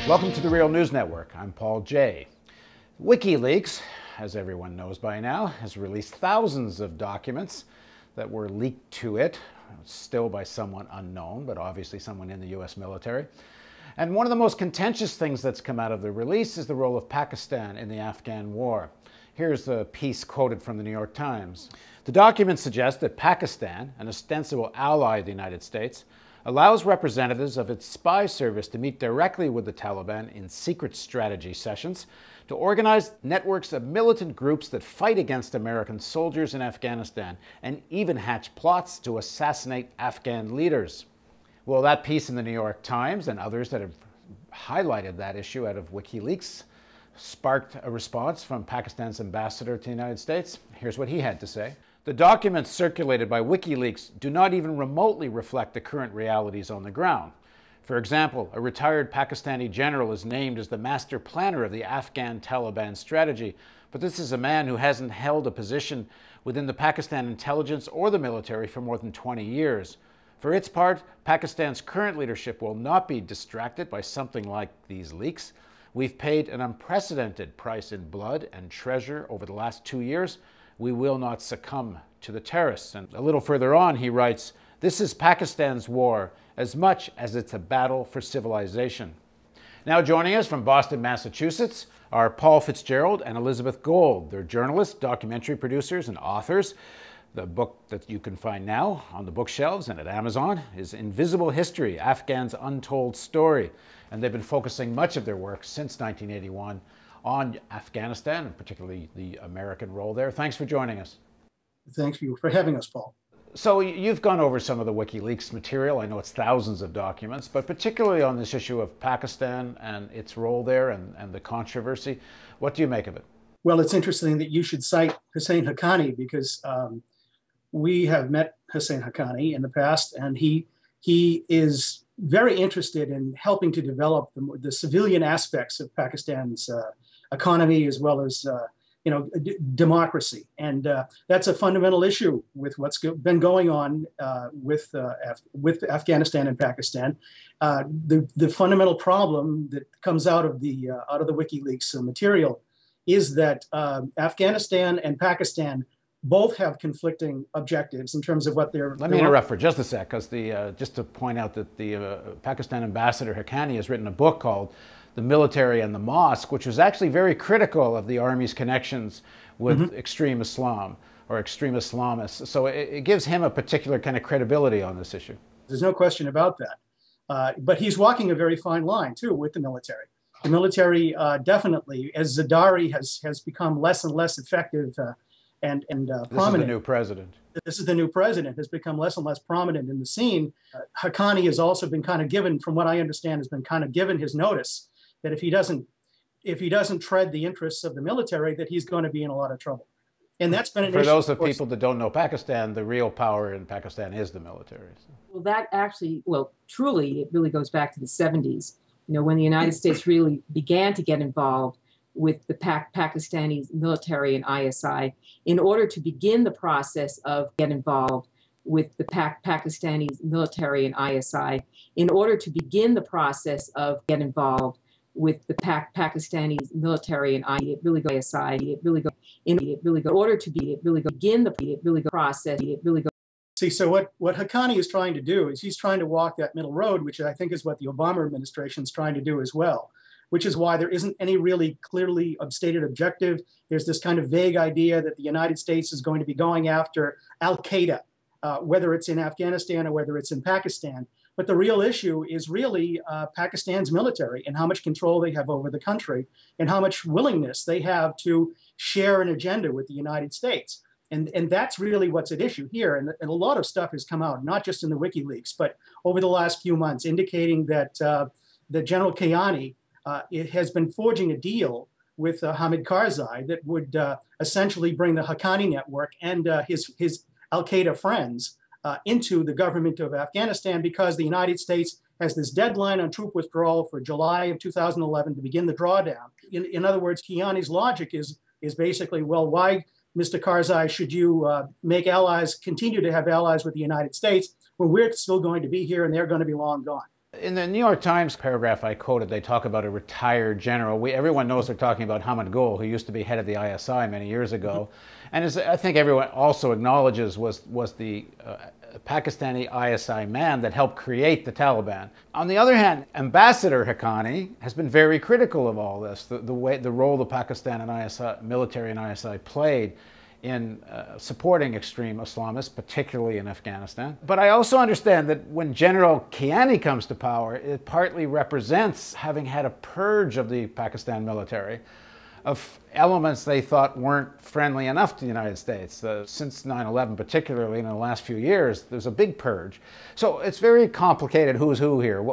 Welcome to the Real News Network. I'm Paul Jay. WikiLeaks, as everyone knows by now, has released thousands of documents that were leaked to it, still by someone unknown, but obviously someone in the US military. And one of the most contentious things that's come out of the release is the role of Pakistan in the Afghan war. Here's the piece quoted from the New York Times. The documents suggest that Pakistan, an ostensible ally of the United States, allows representatives of its spy service to meet directly with the Taliban in secret strategy sessions to organize networks of militant groups that fight against American soldiers in Afghanistan and even hatch plots to assassinate Afghan leaders. Well, that piece in the New York Times and others that have highlighted that issue out of WikiLeaks sparked a response from Pakistan's ambassador to the United States. Here's what he had to say. The documents circulated by WikiLeaks do not even remotely reflect the current realities on the ground. For example, a retired Pakistani general is named as the master planner of the Afghan Taliban strategy, but this is a man who hasn't held a position within the Pakistan intelligence or the military for more than 20 years. For its part, Pakistan's current leadership will not be distracted by something like these leaks. We've paid an unprecedented price in blood and treasure over the last 2 years. We will not succumb to the terrorists. And a little further on, he writes, this is Pakistan's war as much as it's a battle for civilization. Now joining us from Boston, Massachusetts are Paul Fitzgerald and Elizabeth Gold. They're journalists, documentary producers, and authors. The book that you can find now on the bookshelves and at Amazon is Invisible History, Afghans' Untold Story. And they've been focusing much of their work since 1981 on Afghanistan, and particularly the American role there. Thanks for joining us. Thank you for having us, Paul. So you've gone over some of the WikiLeaks material. I know it's thousands of documents, but particularly on this issue of Pakistan and its role there and the controversy. What do you make of it? Well, it's interesting that you should cite Hussein Haqqani because we have met Hussein Haqqani in the past, and he is very interested in helping to develop the civilian aspects of Pakistan's economy as well as democracy, and that's a fundamental issue with what's been going on with Afghanistan and Pakistan. The fundamental problem that comes out of the WikiLeaks material is that Afghanistan and Pakistan both have conflicting objectives in terms of what they're. Let me interrupt for just a sec, because just to point out that the Pakistan ambassador Haqqani has written a book called The Military and the Mosque, which was actually very critical of the Army's connections with extreme Islam or extreme Islamists. So it gives him a particular kind of credibility on this issue. There's no question about that. But he's walking a very fine line, too, with the military. The military definitely, as Zardari has become less and less effective and prominent. This is the new president. This is the new president, has become less and less prominent in the scene. Haqqani has also been kind of given, from what I understand, has been kind of given his notice that if he doesn't tread the interests of the military, that he's going to be in a lot of trouble. And that's been an issue. For those of people that don't know Pakistan, the real power in Pakistan is the military. Well, that actually, truly, it really goes back to the 70s, when the United States really began to get involved with the Pakistani military and ISI in order to begin the process of get involved with the Pakistani military and ISI in order to begin the process of get involved with the Pakistani military and ISI. See, so what Haqqani is trying to do is he's trying to walk that middle road, which I think is what the Obama administration is trying to do as well, which is why there isn't any really clearly stated objective. There's this kind of vague idea that the United States is going to be going after al-Qaeda, whether it's in Afghanistan or whether it's in Pakistan. But the real issue is really Pakistan's military and how much control they have over the country and how much willingness they have to share an agenda with the United States. And that's really what's at issue here. And a lot of stuff has come out, not just in the WikiLeaks, but over the last few months, indicating that General Kayani it has been forging a deal with Hamid Karzai that would essentially bring the Haqqani network and his al-Qaeda friends into the government of Afghanistan, because the United States has this deadline on troop withdrawal for July of 2011 to begin the drawdown. In other words, Kayani's logic is basically, well, why, Mr. Karzai, should you continue to have allies with the United States when we're still going to be here and they're going to be long gone? In the New York Times paragraph I quoted, they talk about a retired general. Everyone knows they're talking about Hamid Gul, who used to be head of the ISI many years ago. And as I think everyone also acknowledges, was the Pakistani ISI man that helped create the Taliban. On the other hand, Ambassador Haqqani has been very critical of all this, the role the Pakistan and ISI, military and ISI played in supporting extreme Islamists, particularly in Afghanistan. But I also understand that when General Kiani comes to power, it partly represents having had a purge of the Pakistan military of elements they thought weren't friendly enough to the United States. Since 9/11, particularly in the last few years, there's a big purge. So it's very complicated who's who here.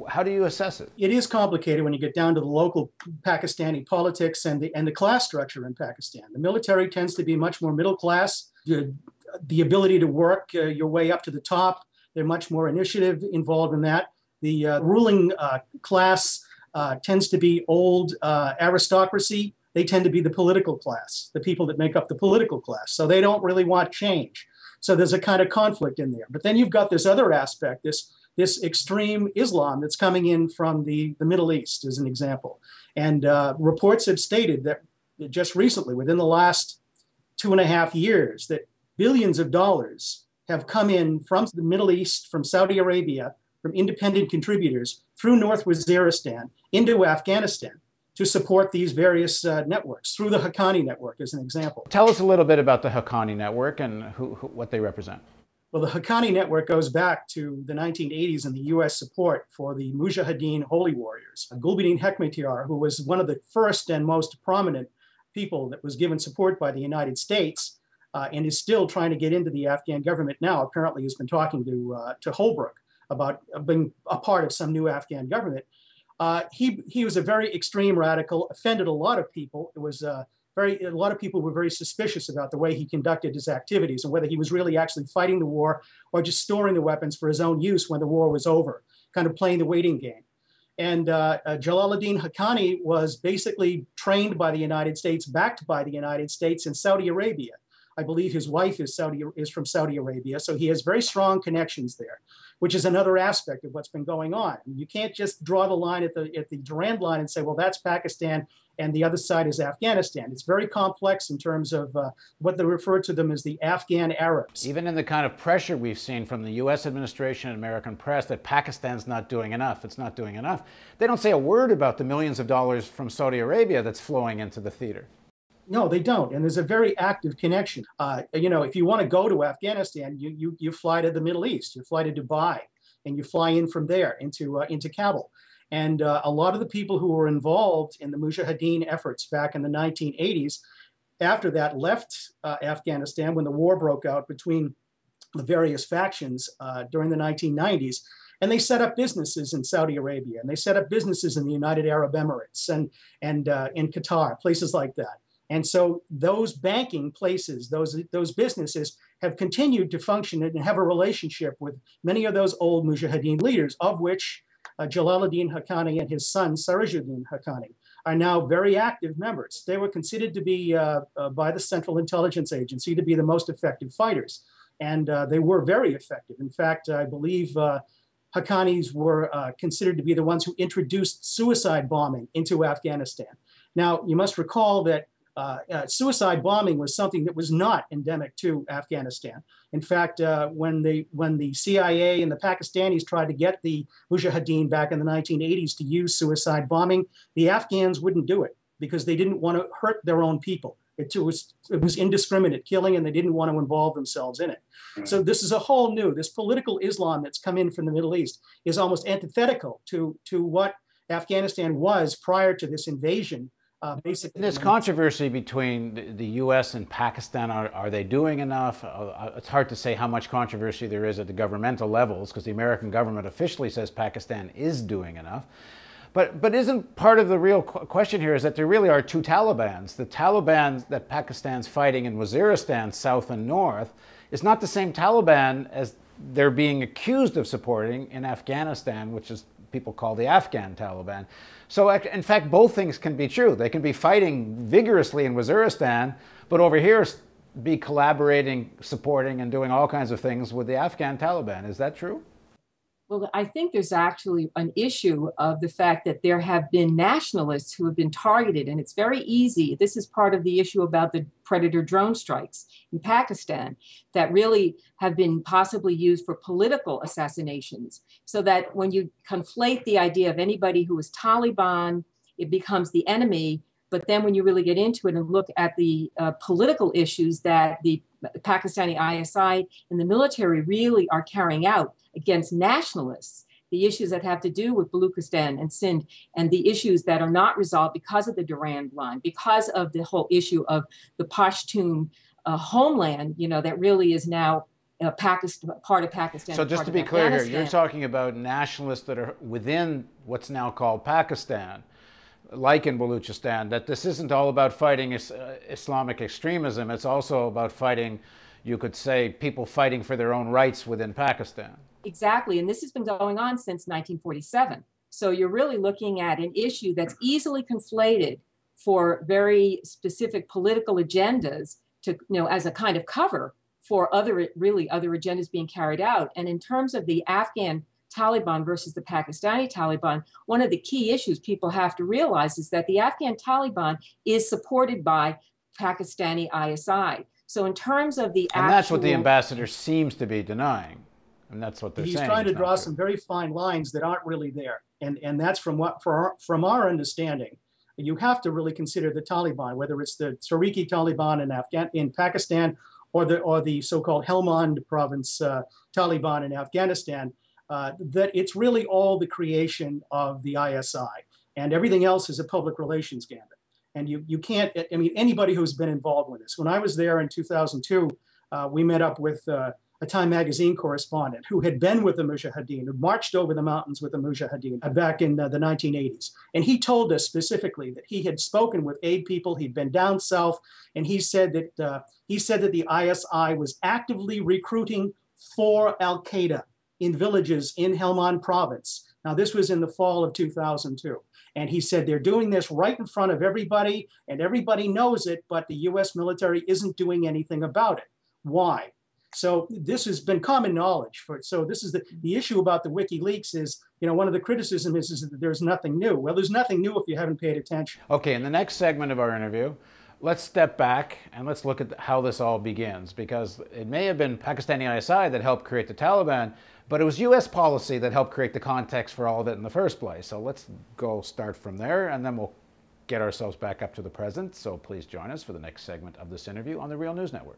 How do you assess it? It is complicated when you get down to the local Pakistani politics and the class structure in Pakistan. The military tends to be much more middle class. The ability to work your way up to the top, there's much more initiative involved in that. The ruling class tends to be old aristocracy. They tend to be the political class, the people that make up the political class. So they don't really want change. So there's a kind of conflict in there. But then you've got this other aspect, this extreme Islam that's coming in from the Middle East, as an example. And reports have stated that just recently, within the last 2.5 years, that billions of dollars have come in from the Middle East, from Saudi Arabia, from independent contributors through North Waziristan into Afghanistan to support these various networks, through the Haqqani network, as an example. Tell us a little bit about the Haqqani network and what they represent. Well, the Haqqani network goes back to the 1980s and the U.S. support for the Mujahideen Holy Warriors. Gulbuddin Hekmatyar, who was one of the first and most prominent people that was given support by the United States and is still trying to get into the Afghan government now, apparently has been talking to Holbrooke about being a part of some new Afghan government. He was a very extreme radical, offended a lot of people. It was a lot of people were very suspicious about the way he conducted his activities and whether he was really actually fighting the war or just storing the weapons for his own use when the war was over, kind of playing the waiting game. And Jalaluddin Haqqani was basically trained by the United States, backed by the United States in Saudi Arabia. I believe his wife is from Saudi Arabia, so he has very strong connections there, which is another aspect of what's been going on. You can't just draw the line at the Durand line and say, well, that's Pakistan and the other side is Afghanistan. It's very complex in terms of what they refer to them as the Afghan Arabs. Even in the kind of pressure we've seen from the U.S. administration and American press that Pakistan's not doing enough, it's not doing enough, they don't say a word about the millions of dollars from Saudi Arabia that's flowing into the theater. No, they don't. And there's a very active connection. If you want to go to Afghanistan, you fly to the Middle East, you fly to Dubai, and you fly in from there into Kabul. And a lot of the people who were involved in the Mujahideen efforts back in the 1980s, after that left Afghanistan when the war broke out between the various factions during the 1990s. And they set up businesses in Saudi Arabia, and they set up businesses in the United Arab Emirates and in Qatar, places like that. And so those banking places, those businesses have continued to function and have a relationship with many of those old Mujahideen leaders, of which Jalaluddin Haqqani and his son, Sirajuddin Haqqani, are now very active members. They were considered to be, by the Central Intelligence Agency, to be the most effective fighters. And they were very effective. In fact, I believe Haqqanis were considered to be the ones who introduced suicide bombing into Afghanistan. Now, you must recall that suicide bombing was something that was not endemic to Afghanistan. In fact, when the CIA and the Pakistanis tried to get the Mujahideen back in the 1980s to use suicide bombing, the Afghans wouldn't do it because they didn't want to hurt their own people. It was indiscriminate killing, and they didn't want to involve themselves in it. So this is a whole this political Islam that's come in from the Middle East is almost antithetical to what Afghanistan was prior to this invasion. Basically, this controversy between the U.S. and Pakistan, are they doing enough? It's hard to say how much controversy there is at the governmental levels, because the American government officially says Pakistan is doing enough. But isn't part of the real question here is that there really are two Talibans. The Taliban that Pakistan's fighting in Waziristan, south and north, is not the same Taliban as they're being accused of supporting in Afghanistan, which is people call the Afghan Taliban. So in fact, both things can be true. They can be fighting vigorously in Waziristan, but over here be collaborating, supporting, and doing all kinds of things with the Afghan Taliban. Is that true? Well, I think there's actually an issue of the fact that there have been nationalists who have been targeted, and it's very easy. This is part of the issue about the Predator drone strikes in Pakistan that really have been possibly used for political assassinations. So that when you conflate the idea of anybody who is Taliban, it becomes the enemy. But then when you really get into it and look at the political issues that the Pakistani ISI and the military really are carrying out against nationalists, the issues that have to do with Baluchistan and Sindh, and the issues that are not resolved because of the Durand Line, because of the whole issue of the Pashtun homeland, that really is now Pakistan, part of Pakistan. So just to be clear here, you're talking about nationalists that are within what's now called Pakistan, like in Baluchistan, that this isn't all about fighting Islamic extremism. It's also about fighting, you could say, people fighting for their own rights within Pakistan. Exactly. And this has been going on since 1947. So you're really looking at an issue that's easily conflated for very specific political agendas to, as a kind of cover for other agendas being carried out. And in terms of the Afghan Taliban versus the Pakistani Taliban, one of the key issues people have to realize is that the Afghan Taliban is supported by Pakistani ISI. So in terms of the And that's what the ambassador seems to be denying. And that's what they're saying. He's trying to draw some very fine lines that aren't really there. And that's from our understanding. You have to really consider the Taliban, whether it's the Tariqi Taliban in Pakistan or the so-called Helmand province Taliban in Afghanistan, that it's really all the creation of the ISI. And everything else is a public relations gambit. And you can't, I mean, anybody who's been involved with this. When I was there in 2002, we met up with a Time magazine correspondent who had been with the Mujahideen, who marched over the mountains with the Mujahideen back in the 1980s. And he told us specifically that he had spoken with aid people, he'd been down south, and he said that the ISI was actively recruiting for Al-Qaeda in villages in Helmand province. Now, this was in the fall of 2002. And he said they're doing this right in front of everybody, and everybody knows it, but the US military isn't doing anything about it. Why? So this has been common knowledge. So this is the issue about the WikiLeaks is, one of the criticisms is that there's nothing new. Well, there's nothing new if you haven't paid attention. Okay, in the next segment of our interview, let's step back and let's look at how this all begins, because it may have been Pakistani ISI that helped create the Taliban, but it was US policy that helped create the context for all of it in the first place. So let's go start from there, and then we'll get ourselves back up to the present. So please join us for the next segment of this interview on the Real News Network.